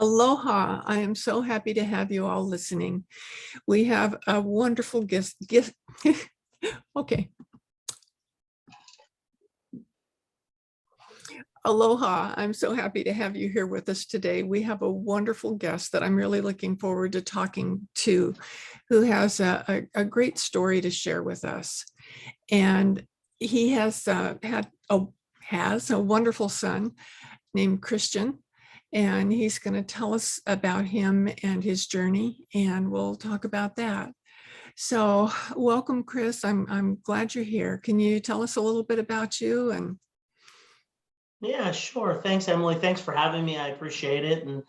Aloha. I am so happy to have you all listening. We have a wonderful guest. Okay. Aloha. I'm so happy to have you here with us today. We have a wonderful guest that I'm really looking forward to talking to, who has a great story to share with us. And he has has a wonderful son named Christian. And he's going to tell us about him and his journey, and we'll talk about that. So welcome, Chris. I'm glad you're here. Can you tell us a little bit about you? And yeah, sure. Thanks, Emily. Thanks for having me. I appreciate it, and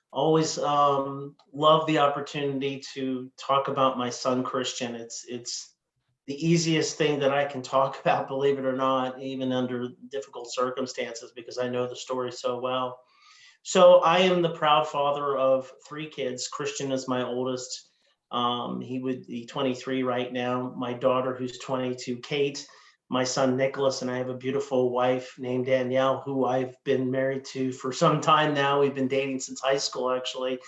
always love the opportunity to talk about my son Christian. It's the easiest thing that I can talk about, believe it or not, even under difficult circumstances, because I know the story so well. So I am the proud father of 3 kids. Christian is my oldest. He would be 23 right now. My daughter, who's 22, Kate, my son Nicholas, and I have a beautiful wife named Danielle, who I've been married to for some time now. We've been dating since high school, actually,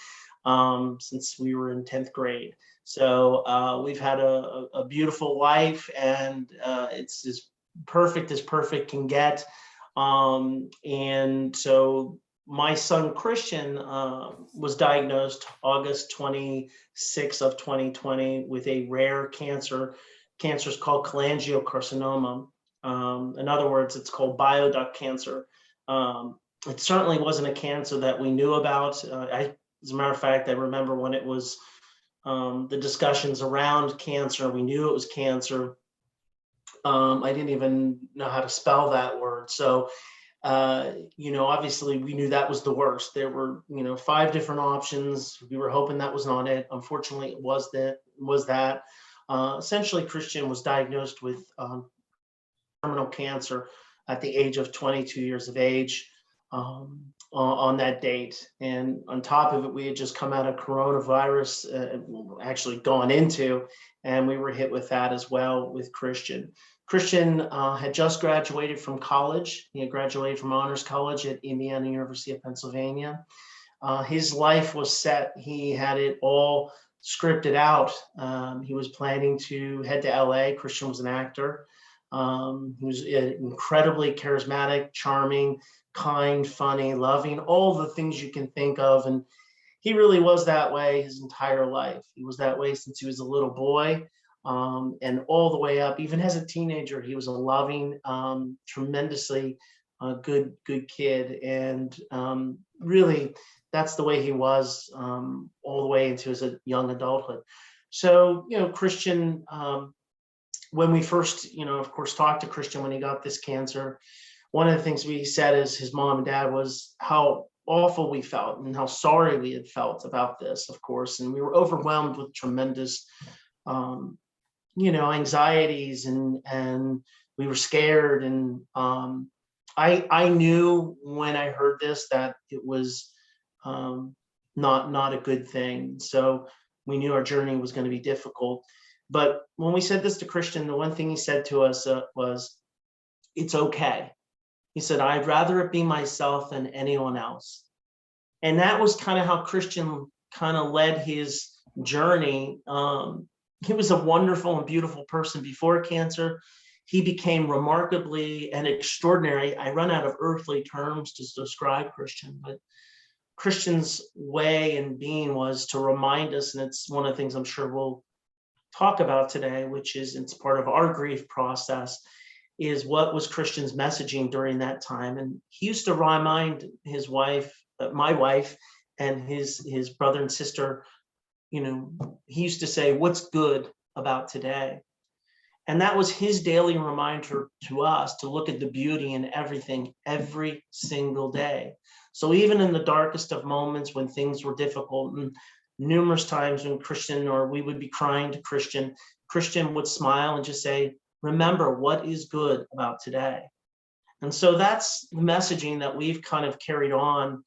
since we were in 10th grade. So we've had a beautiful life, and it's as perfect can get. And so my son Christian was diagnosed August 26th of 2020 with a rare cancer. Cancer is called cholangiocarcinoma. In other words, it's called bile duct cancer. It certainly wasn't a cancer that we knew about. As a matter of fact, I remember when it was the discussions around cancer, we knew it was cancer. I didn't even know how to spell that word. So obviously we knew that was the worst. There were, 5 different options. We were hoping that was not it. Unfortunately, it was that. Essentially, Christian was diagnosed with terminal cancer at the age of 22 years of age on that date. And on top of it, we had just come out of coronavirus, actually gone into, and we were hit with that as well with Christian. Christian had just graduated from college. He had graduated from honors college at Indiana University of Pennsylvania. His life was set. He had it all scripted out. He was planning to head to LA. Christian was an actor. He was incredibly charismatic, charming, kind, funny, loving, all the things you can think of. And he really was that way his entire life. He was that way since he was a little boy. And all the way up, even as a teenager, he was a loving, tremendously good kid. And really, that's the way he was all the way into his young adulthood. So, Christian, when we first, of course, talked to Christian when he got this cancer, one of the things we said as his mom and dad was how awful we felt and how sorry we had felt about this, of course. And we were overwhelmed with tremendous anxieties, and we were scared. And I knew when I heard this that it was not a good thing. So we knew our journey was going to be difficult. But when we said this to Christian, the one thing he said to us was, "It's okay." He said, "I'd rather it be myself than anyone else." And that was kind of how Christian kind of led his journey. He was a wonderful and beautiful person before cancer. He became remarkably and extraordinary. I run out of earthly terms to describe Christian, but Christian's way and being was to remind us, and it's one of the things I'm sure we'll talk about today, which is it's part of our grief process, is what was Christian's messaging during that time. And he used to remind his wife, my wife, and his brother and sister, he used to say, "What's good about today?" And that was his daily reminder to us to look at the beauty in everything every single day. So even in the darkest of moments when things were difficult, and numerous times when Christian or we would be crying to Christian, Christian would smile and just say, "Remember what is good about today." And so that's the messaging that we've kind of carried on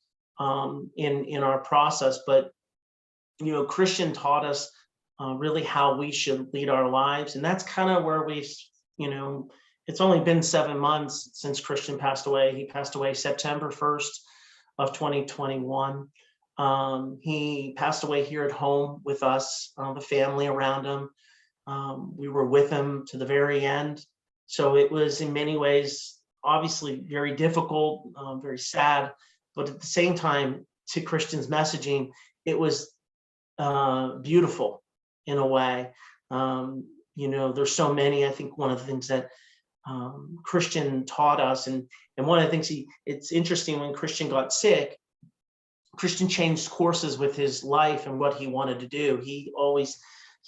in our process. But Christian taught us really how we should lead our lives. And that's kind of where it's only been 7 months since Christian passed away. He passed away September 1st of 2021. He passed away here at home with us, the family around him. We were with him to the very end. So it was in many ways, obviously very difficult, very sad, but at the same time, to Christian's messaging, it was beautiful in a way. There's so many, I think one of the things that Christian taught us, and one of the things it's interesting, when Christian got sick, Christian changed courses with his life and what he wanted to do. He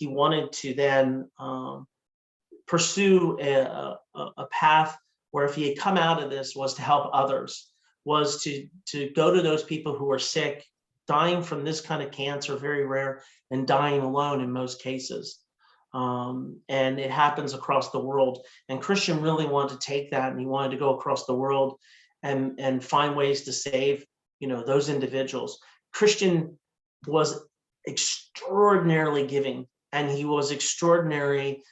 wanted to then pursue a path where, if he had come out of this, was to help others, was to go to those people who are sick, dying from this kind of cancer, very rare, and dying alone in most cases. And it happens across the world. And Christian really wanted to take that, and he wanted to go across the world and find ways to save, those individuals. Christian was extraordinarily giving, and he was extraordinary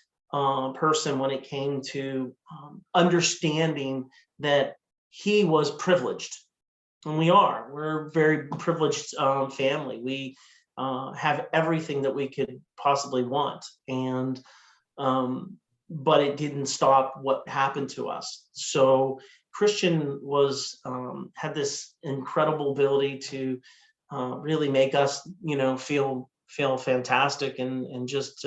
person when it came to understanding that he was privileged. And we're a very privileged family. We have everything that we could possibly want. And but it didn't stop what happened to us. So Christian had this incredible ability to really make us, feel fantastic, and just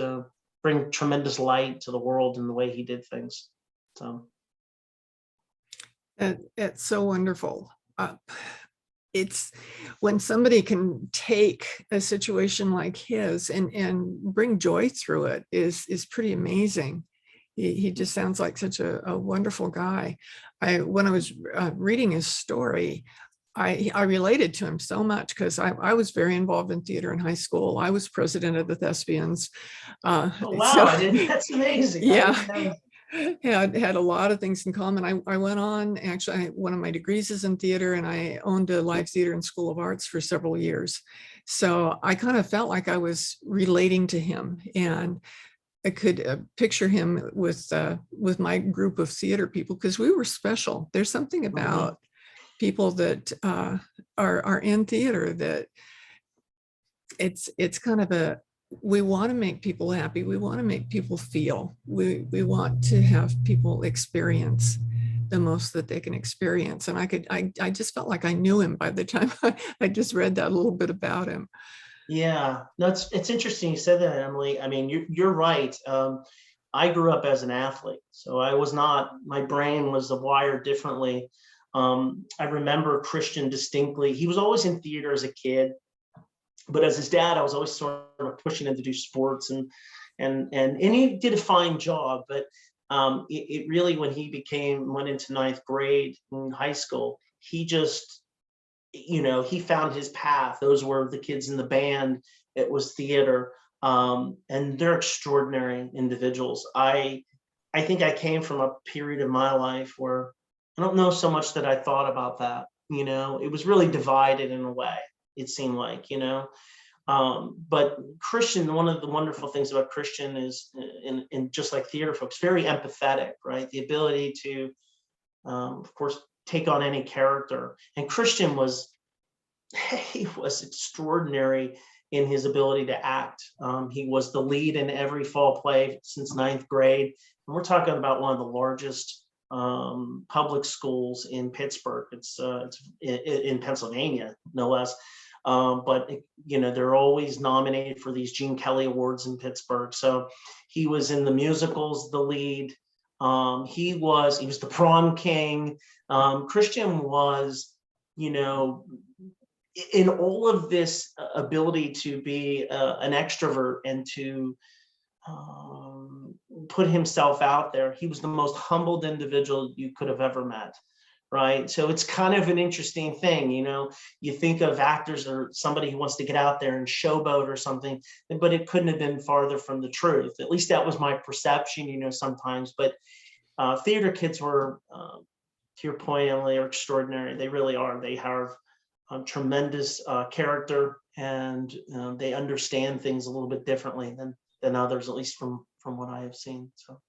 bring tremendous light to the world in the way he did things. So it's so wonderful. It's when somebody can take a situation like his and bring joy through it is pretty amazing. He just sounds like such a wonderful guy. When I was reading his story, I related to him so much, because I was very involved in theater in high school. I was president of the Thespians. Oh, wow, that's amazing. Yeah. Had a lot of things in common. I went on, actually, one of my degrees is in theater, and I owned a live theater and School of Arts for several years. So I kind of felt like I was relating to him, and I could picture him with my group of theater people, because we were special. There's something about people that are in theater that it's kind of we want to make people happy. We want to make people feel. We want to have people experience the most that they can experience. And I just felt like I knew him by the time I just read that little bit about him. Yeah, it's interesting you said that, Emily. I mean, you're right. I grew up as an athlete, so my brain was wired differently. I remember Christian distinctly. He was always in theater as a kid, but as his dad, I was always sort of pushing him to do sports, and he did a fine job. But it really, when he went into ninth grade in high school, he just, he found his path. Those were the kids in the band. It was theater, and they're extraordinary individuals. I think I came from a period of my life where I don't know so much that I thought about that. It was really divided in a way, it seemed like, but Christian, one of the wonderful things about Christian is, in just like theater folks, very empathetic, right? The ability to, of course, take on any character. And Christian was extraordinary in his ability to act. He was the lead in every fall play since ninth grade. And we're talking about one of the largest public schools in Pittsburgh. It's in Pennsylvania, no less. But they're always nominated for these Gene Kelly Awards in Pittsburgh. So he was in the musicals, the lead. He was the prom king. Christian was, in all of this ability to be an extrovert and to put himself out there. He was the most humbled individual you could have ever met. Right. So it's kind of an interesting thing, you think of actors or somebody who wants to get out there and showboat or something, but it couldn't have been farther from the truth. At least that was my perception, sometimes. But theater kids were, to your point, Emily, are extraordinary. They really are. They have tremendous character, and they understand things a little bit differently than others, at least from what I have seen. So.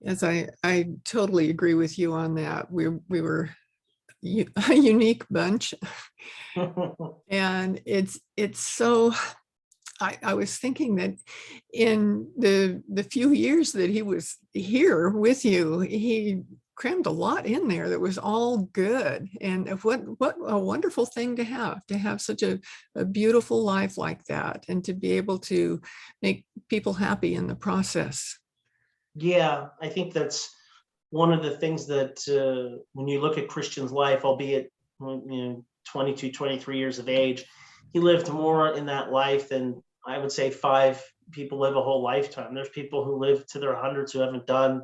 Yes, I totally agree with you on that. We were a unique bunch. And it's so, I was thinking that in the few years that he was here with you, he crammed a lot in there that was all good. And what a wonderful thing to have such a beautiful life like that, and to be able to make people happy in the process. Yeah, I think that's one of the things that when you look at Christian's life, albeit 22, 23 years of age, he lived more in that life than I would say 5 people live a whole lifetime. There's people who live to their hundreds who haven't done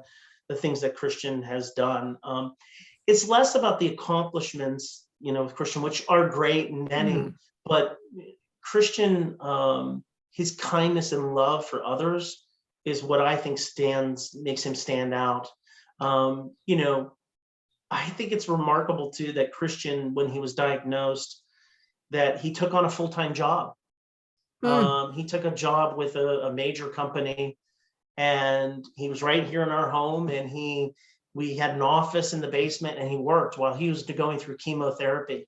the things that Christian has done. It's less about the accomplishments, with Christian, which are great and many, but Christian, his kindness and love for others is what I think makes him stand out. I think it's remarkable too that Christian, when he was diagnosed, that he took on a full-time job. He took a job with a major company, and he was right here in our home, and we had an office in the basement, and he worked while he was going through chemotherapy.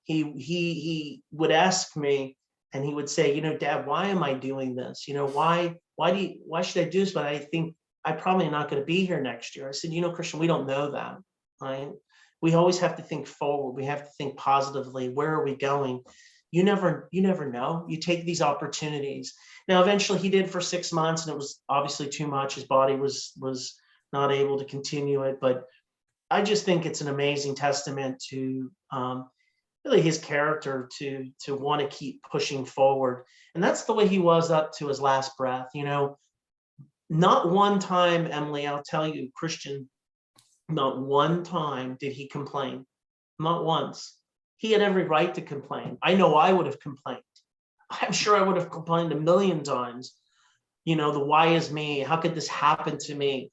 He would ask me, and he would say, Dad, why am I doing this? Why should I do this? But I think I'm probably not going to be here next year. I said, Christian, we don't know that, right? We always have to think forward. We have to think positively. Where are we going? You never know. You take these opportunities. Now, eventually he did for 6 months, and it was obviously too much. His body was not able to continue it. But I just think it's an amazing testament to really his character to want to keep pushing forward. And that's the way he was up to his last breath. Not one time, Emily, I'll tell you, Christian, not one time did he complain. Not once. He had every right to complain. I know I would have complained. I'm sure I would have complained a million times. The why is me? How could this happen to me?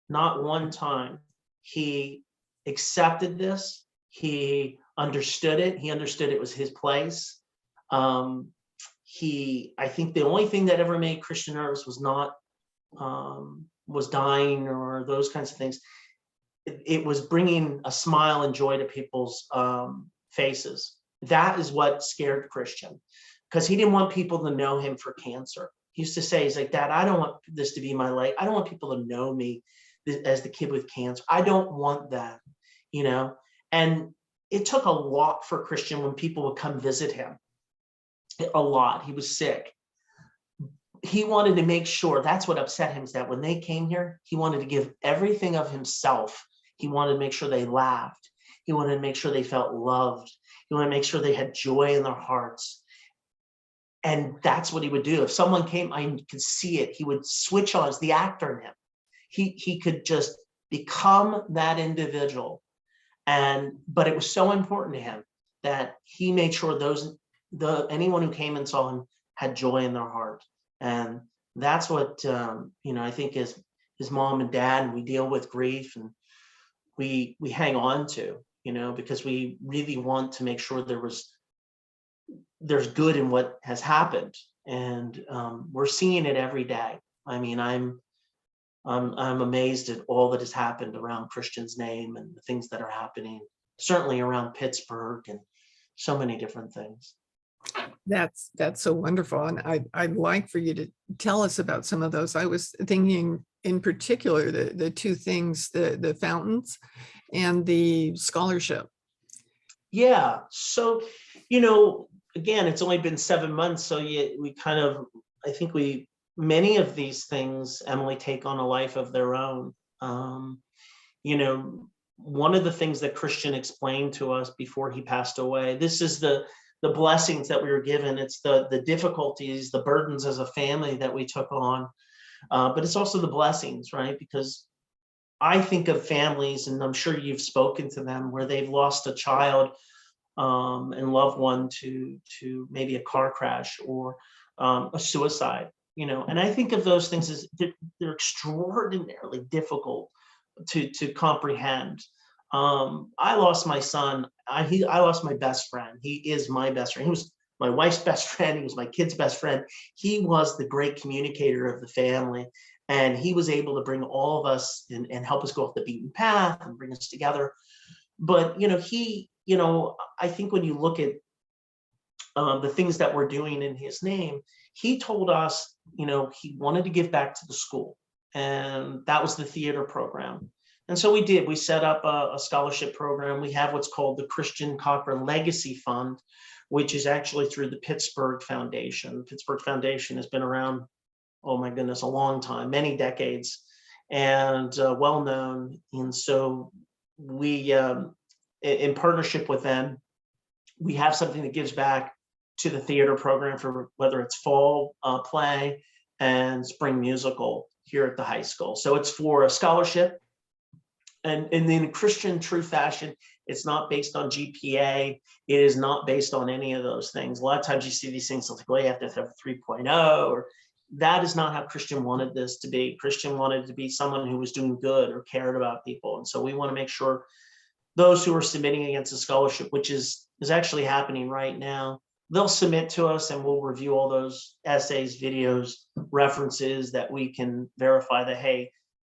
Not one time. He accepted this. He understood it. He understood it was his place. I think the only thing that ever made Christian nervous was not was dying or those kinds of things. It was bringing a smile and joy to people's faces. That is what scared Christian, because he didn't want people to know him for cancer. He used to say, he's like, Dad, I don't want this to be my life. I don't want people to know me as the kid with cancer. I don't want that, And it took a lot for Christian when people would come visit him. A lot. He was sick. He wanted to make sure, that's what upset him, is that when they came here, he wanted to give everything of himself. He wanted to make sure they laughed. He wanted to make sure they felt loved. He wanted to make sure they had joy in their hearts. And that's what he would do. If someone came, I could see it. He would switch on. It's the actor in him. He could just become that individual. But it was so important to him that he made sure anyone who came and saw him had joy in their heart. And that's what, I think is his mom and dad, and we deal with grief, and we hang on to, because we really want to make sure there's good in what has happened. And we're seeing it every day. I mean, I'm amazed at all that has happened around Christian's name and the things that are happening, certainly around Pittsburgh and so many different things. That's so wonderful. And I'd like for you to tell us about some of those. I was thinking in particular, the two things, the fountains and the scholarship. Yeah. So, again, it's only been 7 months. So I think many of these things, Emily, take on a life of their own. One of the things that Christian explained to us before he passed away, this is the blessings that we were given. It's the difficulties, the burdens as a family that we took on. But it's also the blessings, right? Because I think of families, and I'm sure you've spoken to them, where they've lost a child and loved one to maybe a car crash or a suicide, and I think of those things as they're extraordinarily difficult to comprehend. I lost my son. I lost my best friend. He is my best friend. He was my wife's best friend. He was my kid's best friend. He was the great communicator of the family. And he was able to bring all of us and help us go off the beaten path and bring us together. But, I think when you look at the things that we're doing in his name, he told us, he wanted to give back to the school. And that was the theater program. And so we did. We set up a scholarship program. We have what's called the Christian Cochran Legacy Fund, which is actually through the Pittsburgh Foundation. The Pittsburgh Foundation has been around, oh my goodness, a long time, many decades, and well known. And so we, in partnership with them, we have something that gives back to the theater program for whether it's fall play and spring musical here at the high school. So it's for a scholarship. And in Christian true fashion, it's not based on GPA. It is not based on any of those things. A lot of times you see these things like, well, you have to have a 3.0, or that is not how Christian wanted this to be. Christian wanted to be someone who was doing good or cared about people. And so we want to make sure those who are submitting against a scholarship, which is actually happening right now, they'll submit to us and we'll review all those essays, videos, references that we can verify that, hey,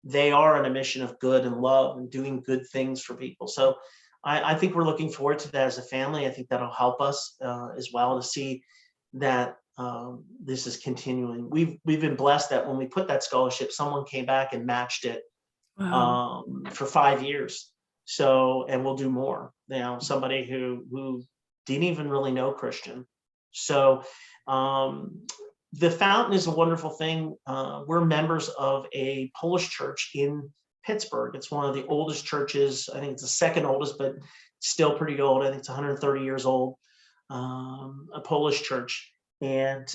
they are on a mission of good and love and doing good things for people. So I think we're looking forward to that as a family. I think that'll help us as well to see that this is continuing. We've been blessed that when we put that scholarship, someone came back and matched it for 5 years. So, and we'll do more. Somebody who didn't even really know Christian. So the fountain is a wonderful thing. We're members of a Polish church in Pittsburgh. It's one of the oldest churches. I think it's the second oldest, but still pretty old. I think it's 130 years old, a Polish church. And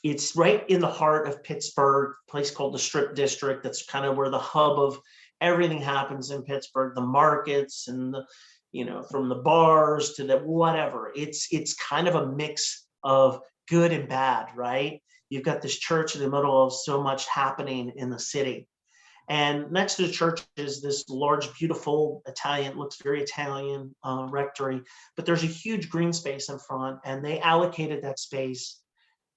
it's right in the heart of Pittsburgh, a place called the Strip District. That's kind of where the hub of everything happens in Pittsburgh, the markets and from the bars to the whatever. It's kind of a mix of good and bad, right? You've got this church in the middle of so much happening in the city. And next to the church is this large, beautiful looks very Italian rectory, but there's a huge green space in front, and they allocated that space.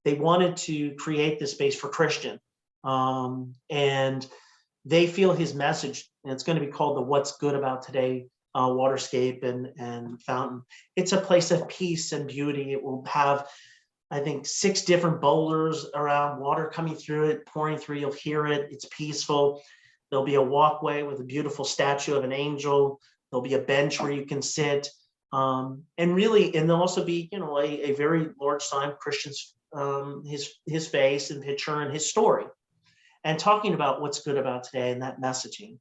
They wanted to create this space for Christian. And they feel his message, and it's going to be called the What's Good About Today waterscape and fountain. It's a place of peace and beauty. It will have, I think, 6 different boulders around, water coming through it, pouring through. You'll hear it. It's peaceful. There'll be a walkway with a beautiful statue of an angel. There'll be a bench where you can sit. And there'll also be, a very large sign of Christian's, his face and picture and his story, and talking about what's good about today and that messaging,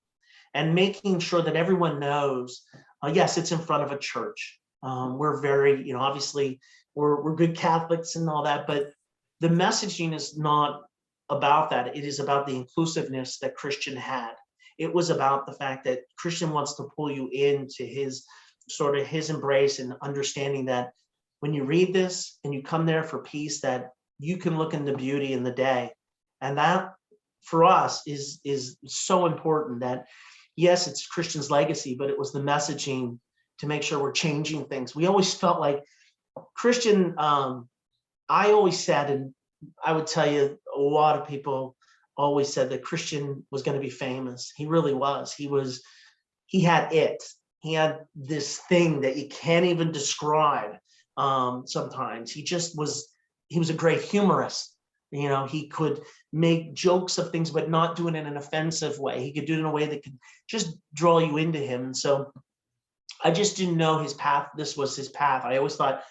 and making sure that everyone knows, yes, it's in front of a church. We're very, obviously, we're good Catholics and all that, but the messaging is not about that. It is about the inclusiveness that Christian had. It was about the fact that Christian wants to pull you into his embrace, and understanding that when you read this and you come there for peace, that you can look in the beauty in the day. And that for us is so important, that yes, it's Christian's legacy, but it was the messaging to make sure we're changing things. We always felt like Christian, I always said, and I would tell you, a lot of people always said that Christian was going to be famous. He really was. He had it. He had this thing that you can't even describe sometimes. He was a great humorist. He could make jokes of things, but not do it in an offensive way. He could do it in a way that could just draw you into him. And so I just didn't know his path. This was his path. I always thought,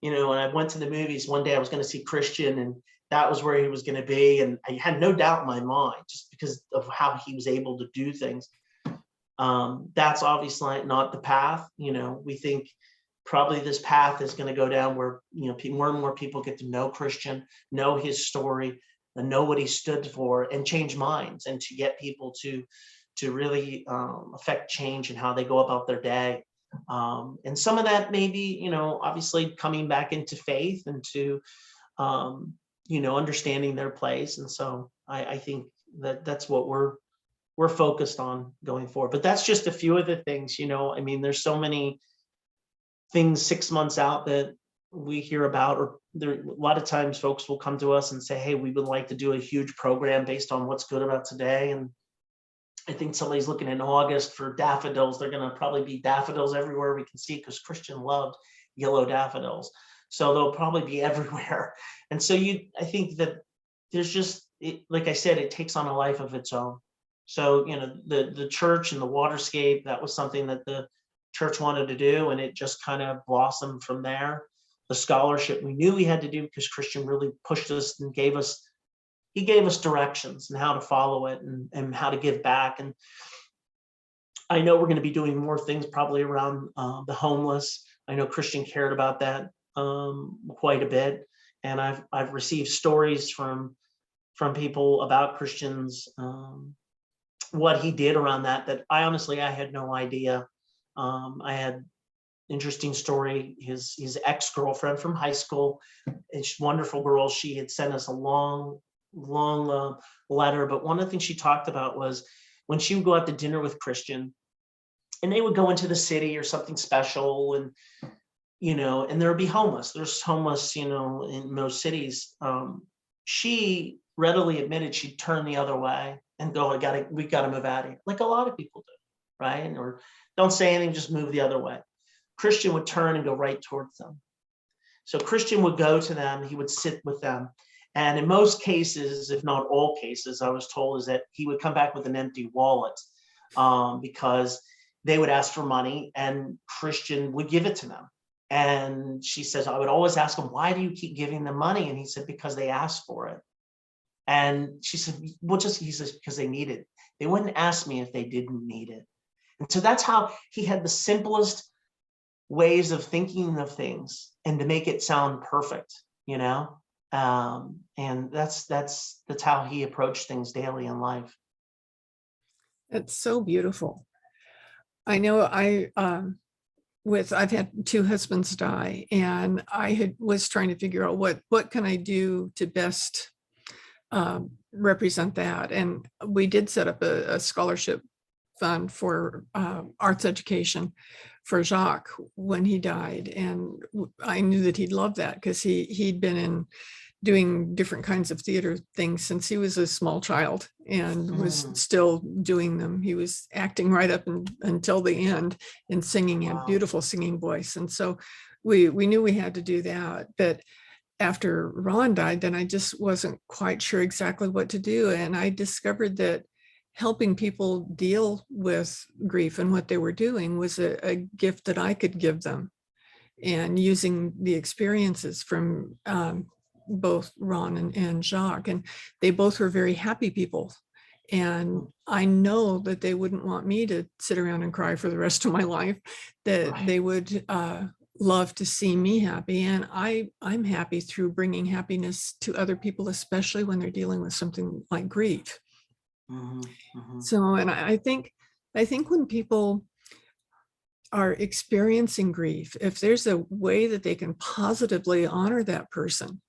when I went to the movies one day, I was going to see Christian, and that was where he was going to be. And I had no doubt in my mind, just because of how he was able to do things. That's obviously not the path. We think probably this path is going to go down where, more and more people get to know Christian, know his story, and know what he stood for, and change minds, and to get people to really affect change in how they go about their day. And some of that may be, obviously coming back into faith and to, understanding their place. And so I think that's what we're focused on going forward. But that's just a few of the things, there's so many things 6 months out that we hear about, or a lot of times folks will come to us and say, hey, we would like to do a huge program based on what's good about today. I think somebody's looking in August for daffodils. They're going to probably be daffodils everywhere we can see, because Christian loved yellow daffodils. So they'll probably be everywhere. And so I think that there's just, like I said, it takes on a life of its own. So, the church and the waterscape, that was something that the church wanted to do, and it just kind of blossomed from there. The scholarship we knew we had to do, because Christian really pushed us and he gave us directions and how to follow it, and how to give back. And I know we're going to be doing more things probably around the homeless. I know Christian cared about that quite a bit, and I've received stories from people about Christian's what he did around that I honestly I had no idea. I had interesting story. His ex-girlfriend from high school, a wonderful girl. She had sent us a long letter, but one of the things she talked about was when she would go out to dinner with Christian, and they would go into the city or something special, and and there would be homeless. There's homeless, in most cities. She readily admitted she'd turn the other way and go, we gotta move out of here, like a lot of people do, right? Or don't say anything, just move the other way. Christian would turn and go right towards them. So Christian would go to them, he would sit with them. And in most cases, if not all cases, I was told, is that he would come back with an empty wallet, because they would ask for money and Christian would give it to them. And she says, I would always ask him, why do you keep giving them money? And he said, because they asked for it. And she said, he says, because they need it. They wouldn't ask me if they didn't need it. And so that's how he had the simplest ways of thinking of things, and to make it sound perfect, and that's how he approached things daily in life. It's so beautiful. I know I've had two husbands die, and I was trying to figure out what can I do to best represent that. And we did set up a scholarship fund for arts education for Jacques when he died. And I knew that he'd love that, because he'd been doing different kinds of theater things since he was a small child, and was still doing them. He was acting right up until the end, and singing. He had beautiful singing voice. And so we knew we had to do that. But after Ron died, then I just wasn't quite sure exactly what to do. And I discovered that helping people deal with grief and what they were doing was a gift that I could give them, and using the experiences from both Ron and Jacques. And they both were very happy people. And I know that they wouldn't want me to sit around and cry for the rest of my life, that they would love to see me happy. And I'm happy through bringing happiness to other people, especially when they're dealing with something like grief. So, and I think when people are experiencing grief, if there's a way that they can positively honor that person,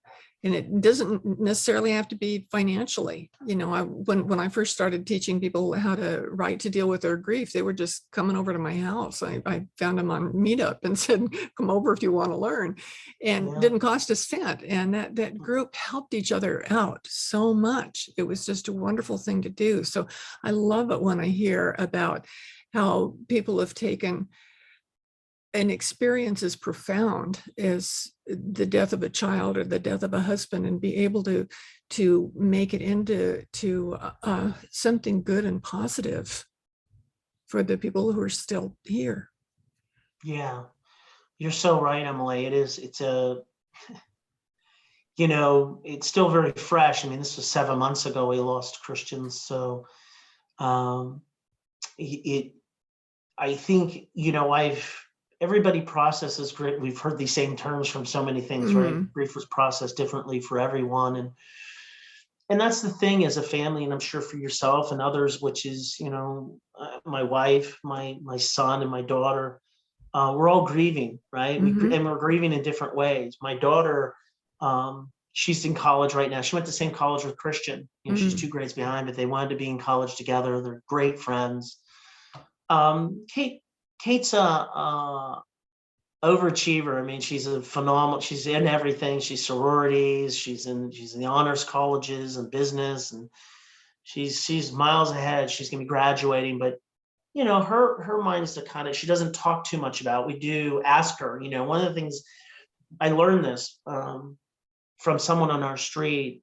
and it doesn't necessarily have to be financially. When I first started teaching people how to write to deal with their grief, they were just coming over to my house. I found them on Meetup and said, come over if you want to learn, and didn't cost a cent. And that group helped each other out so much. It was just a wonderful thing to do. So I love it when I hear about how people have taken an experience as profound as the death of a child or the death of a husband, and be able to make it into something good and positive for the people who are still here. Yeah, you're so right, Emily. It's still very fresh. I mean, this was 7 months ago we lost Christian. So I think, everybody processes grief. We've heard these same terms from so many things, right? Grief was processed differently for everyone. And that's the thing as a family, and I'm sure for yourself and others, which is, my wife, my son, and my daughter, we're all grieving, right? And we're grieving in different ways. My daughter, she's in college right now. She went to the same college with Christian. She's 2 grades behind, but they wanted to be in college together. They're great friends. Kate's a overachiever. I mean, she's a phenomenal. She's in everything. She's sororities. She's in the honors colleges and business, and she's miles ahead. She's gonna be graduating, but her mind is to kind of, she doesn't talk too much about. We do ask her. One of the things I learned this from someone on our street.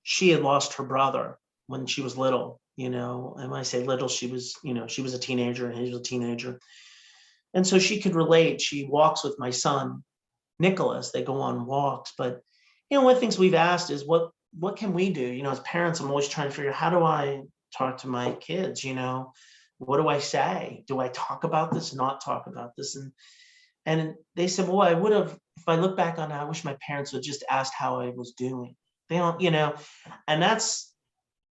She had lost her brother when she was little. And when I say little, she was a teenager and he was a teenager. And so she could relate. She walks with my son, Nicholas. They go on walks. But, one of the things we've asked is what can we do? As parents, I'm always trying to figure out, how do I talk to my kids? What do I say? Do I talk about this, not talk about this? And they said, well, I would have, if I look back on it, I wish my parents would just asked how I was doing. They don't, and that's,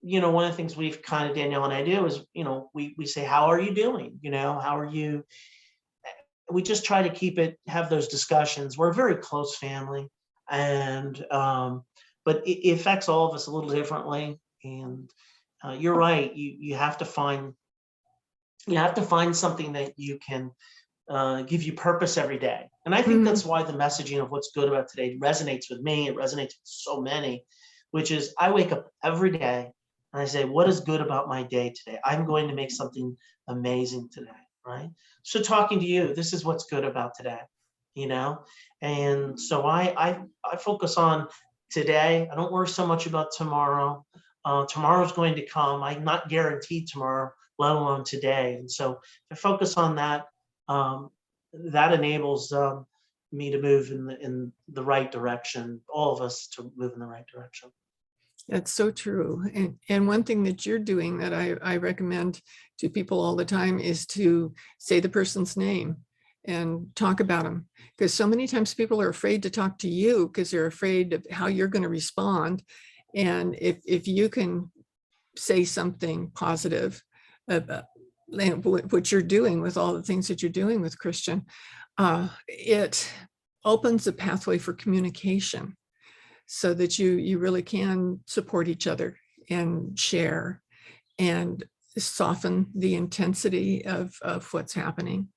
one of the things we've kind of, Danielle and I do is, we say, how are you doing? How are you? We just try to have those discussions. We're a very close family, and but it affects all of us a little differently. And you're right. You have to find something that you can give you purpose every day. And I think that's why the messaging of what's good about today resonates with me. It resonates with so many, which is I wake up every day and I say, what is good about my day today? I'm going to make something amazing today, right? So talking to you, this is what's good about today, And so I focus on today. I don't worry so much about tomorrow. Tomorrow's going to come. I'm not guaranteed tomorrow, let alone today. And so if I focus on that, that enables me to move in the right direction, all of us to move in the right direction. That's so true. And one thing that you're doing that I recommend to people all the time is to say the person's name and talk about them. Because so many times people are afraid to talk to you because they're afraid of how you're going to respond. And if you can say something positive about what you're doing with all the things that you're doing with Christian, it opens a pathway for communication so that you really can support each other and share and soften the intensity of what's happening.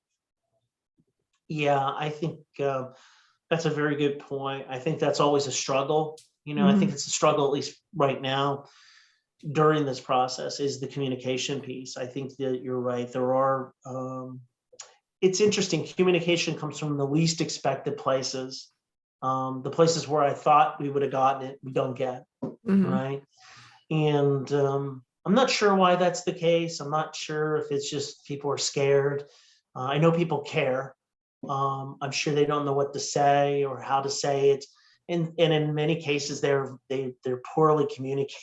Yeah, I think that's a very good point. I think that's always a struggle. I think it's a struggle, at least right now, during this process, is the communication piece. I think that you're right. There are, it's interesting. Communication comes from the least expected places. The places where I thought we would have gotten it, we don't get, right? And I'm not sure why that's the case. I'm not sure if it's just people are scared. I know people care. I'm sure they don't know what to say or how to say it. And in many cases, they're poorly communicated.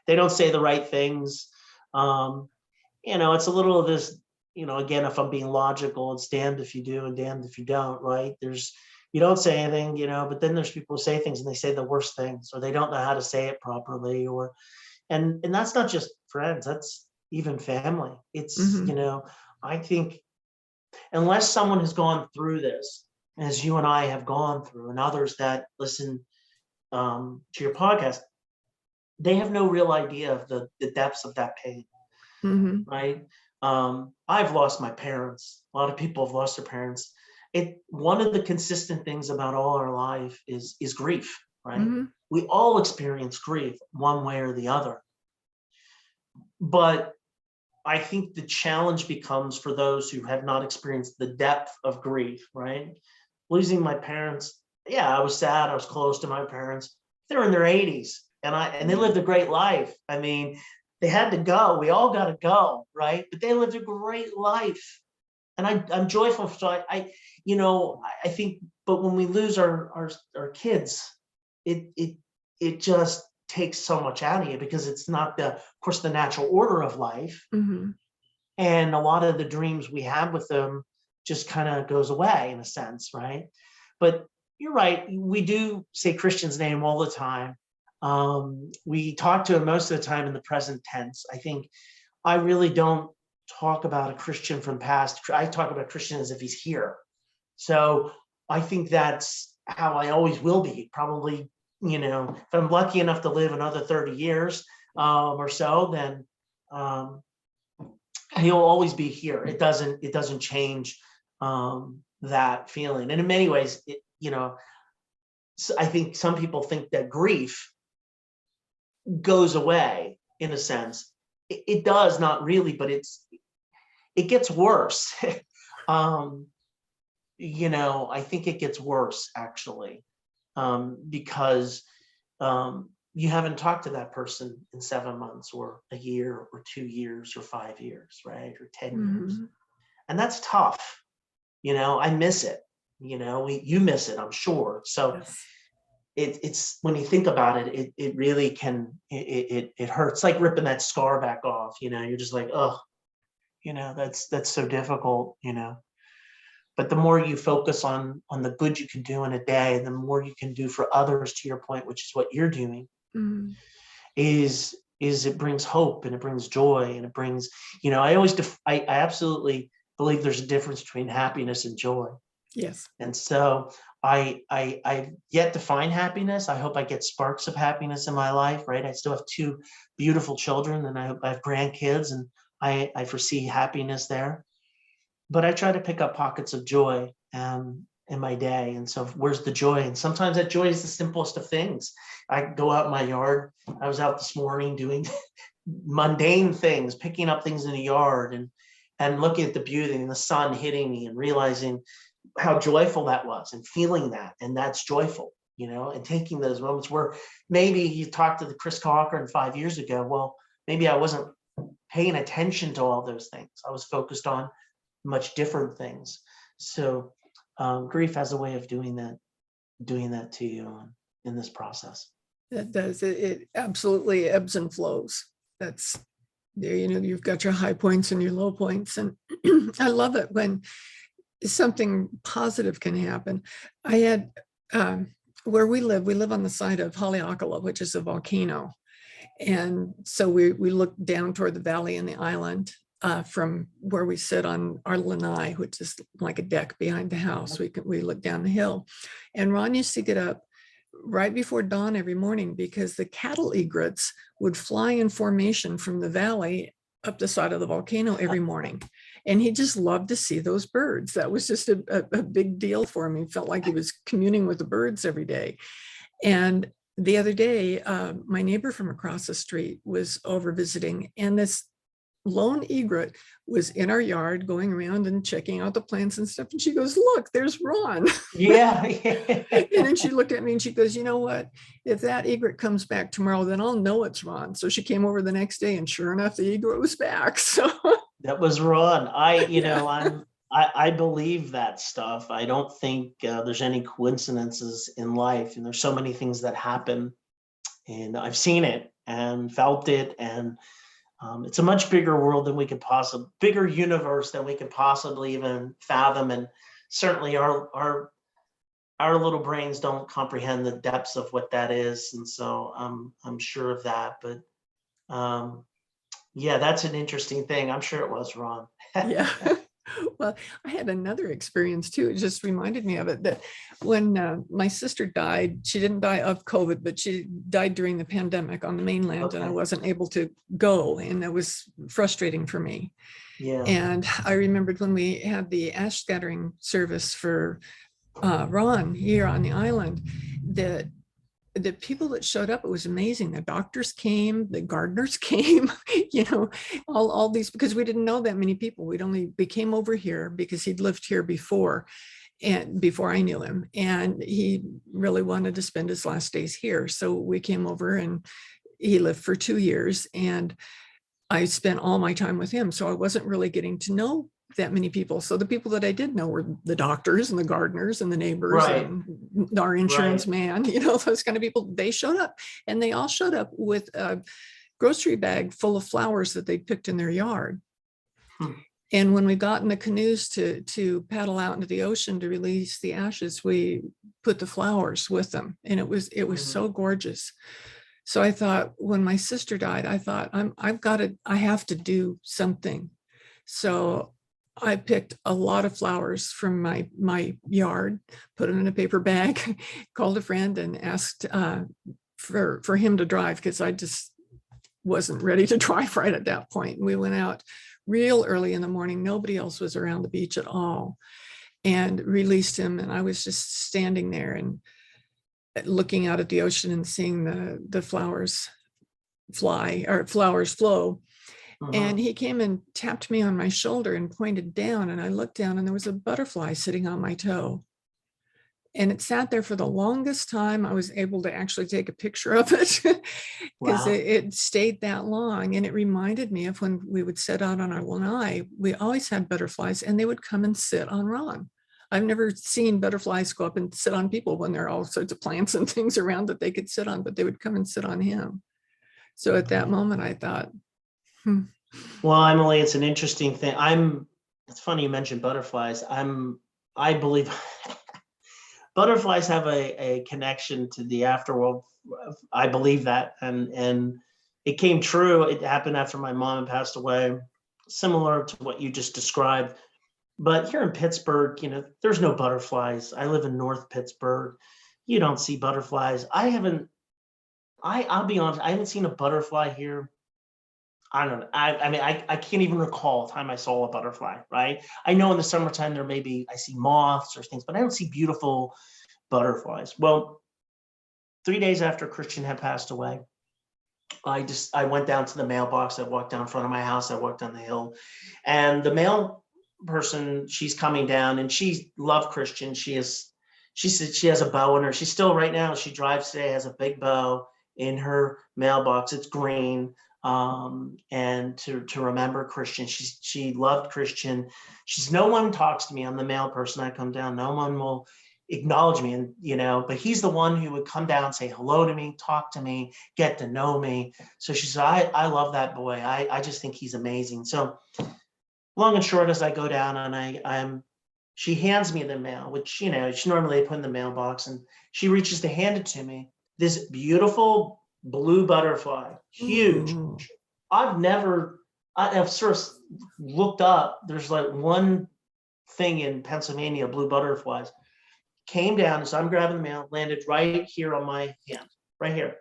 They don't say the right things. It's a little of this, again, if I'm being logical, it's damned if you do and damned if you don't, right? You don't say anything, but then there's people who say things and they say the worst things, or they don't know how to say it properly, and that's not just friends, that's even family. It's, I think unless someone has gone through this, as you and I have gone through, and others that listen to your podcast, they have no real idea of the depths of that pain, right? I've lost my parents. A lot of people have lost their parents. One of the consistent things about all our life is grief, right? We all experience grief one way or the other. But I think the challenge becomes for those who have not experienced the depth of grief, right? Losing my parents, yeah, I was sad. I was close to my parents. They're in their 80s, and they lived a great life. I mean, they had to go. We all got to go, right? But they lived a great life, and I'm joyful. So I think. But when we lose our kids, it just takes so much out of you, because it's not of course, the natural order of life. And a lot of the dreams we have with them just kind of goes away in a sense, right? But you're right. We do say Christian's name all the time. We talk to him most of the time in the present tense. I think I really don't talk about a Christian from past. I talk about Christian as if he's here. So I think that's how I always will be. Probably, if I'm lucky enough to live another 30 years or so, then he'll always be here. It doesn't change that feeling. And in many ways, I think some people think that grief goes away in a sense. It does, not really, but it gets worse. um, I think it gets worse actually, because you haven't talked to that person in 7 months or a year or 2 years or 5 years, right? Or 10 years. Mhm. And that's tough. I miss it. You miss it, I'm sure. So Yes. it's when you think about it, it really can, it hurts, like ripping that scar back off. You're just like, oh, that's so difficult. But the more you focus on the good you can do in a day, the more you can do for others, to your point, which is what you're doing, Mhm. is it brings hope and it brings joy and it brings, I always I absolutely believe there's a difference between happiness and joy. Yes. And so I've yet to find happiness. I hope I get sparks of happiness in my life, right? I still have two beautiful children, and I hope I have grandkids, and I foresee happiness there. But I try to pick up pockets of joy in my day. And so where's the joy? And sometimes that joy is the simplest of things. I go out in my yard. I was out this morning doing mundane things, picking up things in the yard, and looking at the beauty and the sun hitting me and realizing how joyful that was and feeling that. And that's joyful, and taking those moments where maybe you talked to the Chris Cochran 5 years ago. Well, maybe I wasn't paying attention to all those things. I was focused on much different things. So grief has a way of doing that to you in this process. That does. It absolutely ebbs and flows. That's there, you've got your high points and your low points. And I love it when something positive can happen. I had, where we live on the side of Haleakala, which is a volcano. And so we look down toward the valley and the island. From where we sit on our lanai, which is like a deck behind the house. We look down the hill. And Ron used to get up right before dawn every morning because the cattle egrets would fly in formation from the valley up the side of the volcano every morning. And he just loved to see those birds. That was just a big deal for him. He felt like he was communing with the birds every day. And the other day, my neighbor from across the street was over visiting, and this lone egret was in our yard going around and checking out the plants and stuff. And she goes, look, there's Ron. Yeah. And then she looked at me and she goes, you know what? If that egret comes back tomorrow, then I'll know it's Ron. So she came over the next day, and sure enough, the egret was back. So That was Ron. yeah. I believe that stuff. I don't think there's any coincidences in life, and there's so many things that happen, and I've seen it and felt it, and it's a much bigger world than we could possibly, bigger universe than we could possibly even fathom, and certainly our little brains don't comprehend the depths of what that is, and so I'm sure of that. But yeah, that's an interesting thing. I'm sure it was Ron. Yeah. Well, I had another experience too. It just reminded me of it, that when my sister died, she didn't die of COVID, but she died during the pandemic on the mainland, and I Okay. wasn't able to go, and that was frustrating for me. Yeah. And I remembered when we had the ash scattering service for Ron here on the island, that the people that showed up, it was amazing. The doctors came, the gardeners came, all these, because we didn't know that many people. We came over here because he'd lived here before, and before I knew him, and he really wanted to spend his last days here. So we came over, and he lived for 2 years, and I spent all my time with him. So I wasn't really getting to know that many people. So the people that I did know were the doctors and the gardeners and the neighbors Right. and our insurance Right. man, those kind of people. They showed up, and they all showed up with a grocery bag full of flowers that they picked in their yard. Hmm. And when we got in the canoes to paddle out into the ocean to release the ashes, we put the flowers with them, and it was so gorgeous. So I thought, when my sister died, I thought, I have to do something. So I picked a lot of flowers from my yard, put them in a paper bag, called a friend and asked for him to drive, because I just wasn't ready to drive right at that point. And we went out real early in the morning. Nobody else was around the beach at all, and released him. And I was just standing there and looking out at the ocean and seeing the flowers fly or flowers flow. And Mhm. he came and tapped me on my shoulder and pointed down, and I looked down and there was a butterfly sitting on my toe. And it sat there for the longest time. I was able to actually take a picture of it because Wow. it stayed that long. And it reminded me of when we would set out on our lanai, we always had butterflies and they would come and sit on Ron. I've never seen butterflies go up and sit on people when there are all sorts of plants and things around that they could sit on, but they would come and sit on him. So at that moment, I thought, Well, Emily, it's an interesting thing. It's funny you mentioned butterflies. I believe butterflies have a connection to the afterworld. I believe that, and it came true. It happened after my mom had passed away, similar to what you just described. But here in Pittsburgh, there's no butterflies. I live in North Pittsburgh. You don't see butterflies. I'll be honest, I haven't seen a butterfly here. I don't know. I mean, I can't even recall a time I saw a butterfly, right? I know in the summertime I see moths or things, but I don't see beautiful butterflies. Well, 3 days after Christian had passed away, I went down to the mailbox. I walked down in front of my house. I walked down the hill, and the mail person, she's coming down, and she loved Christian. She said she has a bow in her. She's still right now. She drives today, has a big bow in her mailbox. It's green. And to remember Christian, she loved Christian. No one talks to me. I'm the mail person. I come down. No one will acknowledge me, and but he's the one who would come down, say hello to me, talk to me, get to know me. So she said, I love that boy. I just think he's amazing. So long and short, as I go down and she hands me the mail, which she normally put in the mailbox, and she reaches to hand it to me. This beautiful blue butterfly, huge. ooh, I've sort of looked up. There's like one thing in Pennsylvania, blue butterflies. Came down, so I'm grabbing the mail, landed right here on my hand, right here.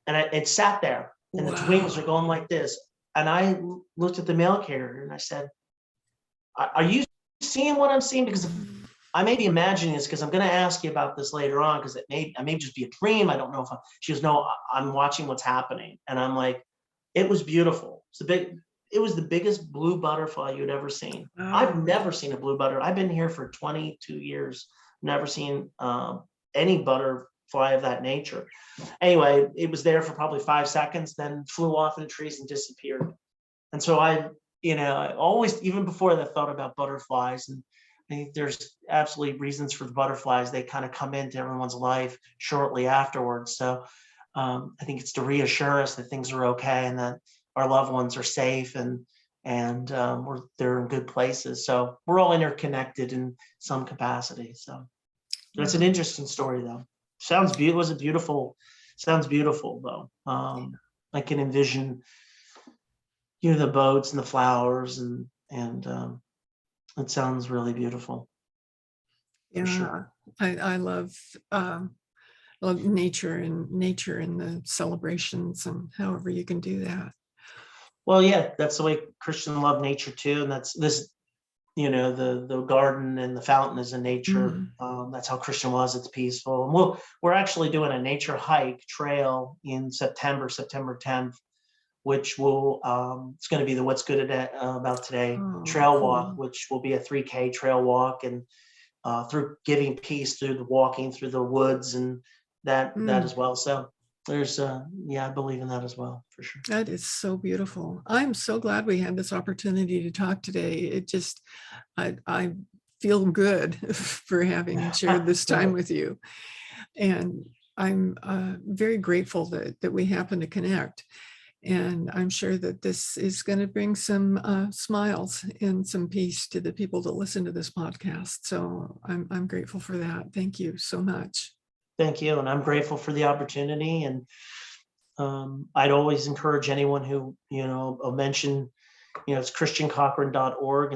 And it sat there, and its wings are wow. going like this. And I looked at the mail carrier and I said, are you seeing what I'm seeing? Because I may be imagining this, because I'm going to ask you about this later on, because I may just be a dream. I don't know if she goes, no, I'm watching what's happening. And I'm like, it was beautiful. It was the biggest blue butterfly you'd ever seen. I've Wow. never seen a blue butterfly. I've been here for 22 years, never seen any butterfly of that nature. Anyway, it was there for probably 5 seconds, then flew off in the trees and disappeared. And so I always, even before that, thought about butterflies. And I think there's absolutely reasons for the butterflies. They kind of come into everyone's life shortly afterwards. So I think it's to reassure us that things are okay and that our loved ones are safe, and they're in good places. So we're all interconnected in some capacity. So it's an Wow. interesting story, though. Sounds beautiful. Was it beautiful? Sounds beautiful, though. I can envision, the boats and the flowers, and it sounds really beautiful, for sure. Yeah, I love nature and the celebrations and however you can do that. Well, yeah, that's the way Christian loved nature too, and that's this. The garden and the fountain is in nature. Mm, That's how Christian was. It's peaceful. And we're actually doing a nature hike trail in September 10th, which it's going to be the What's Good About Today oh, trail walk, cool. which will be a 3K trail walk, and through giving peace through the walking through the woods, and that Mm, as well. So there's I believe in that as well, for sure. that is so beautiful. I'm so glad we had this opportunity to talk today. I feel good for having shared this time Good. with you. And I'm very grateful that we happen to connect. And I'm sure that this is going to bring some smiles and some peace to the people that listen to this podcast. So I'm grateful for that. Thank you so much. Thank you, and I'm grateful for the opportunity. And I'd always encourage anyone who mention, it's christiancochran.org.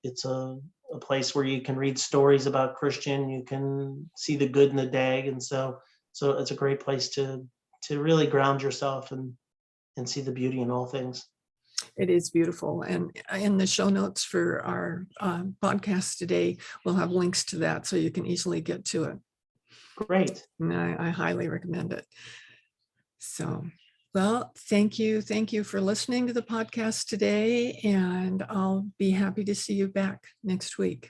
It's a place where you can read stories about Christian. You can see the good in the day, and so it's a great place to really ground yourself and see the beauty in all things. It is beautiful. And in the show notes for our podcast today, we'll have links to that so you can easily get to it. Great. And I highly recommend it. So Well, thank you. Thank you for listening to the podcast today, and I'll be happy to see you back next week.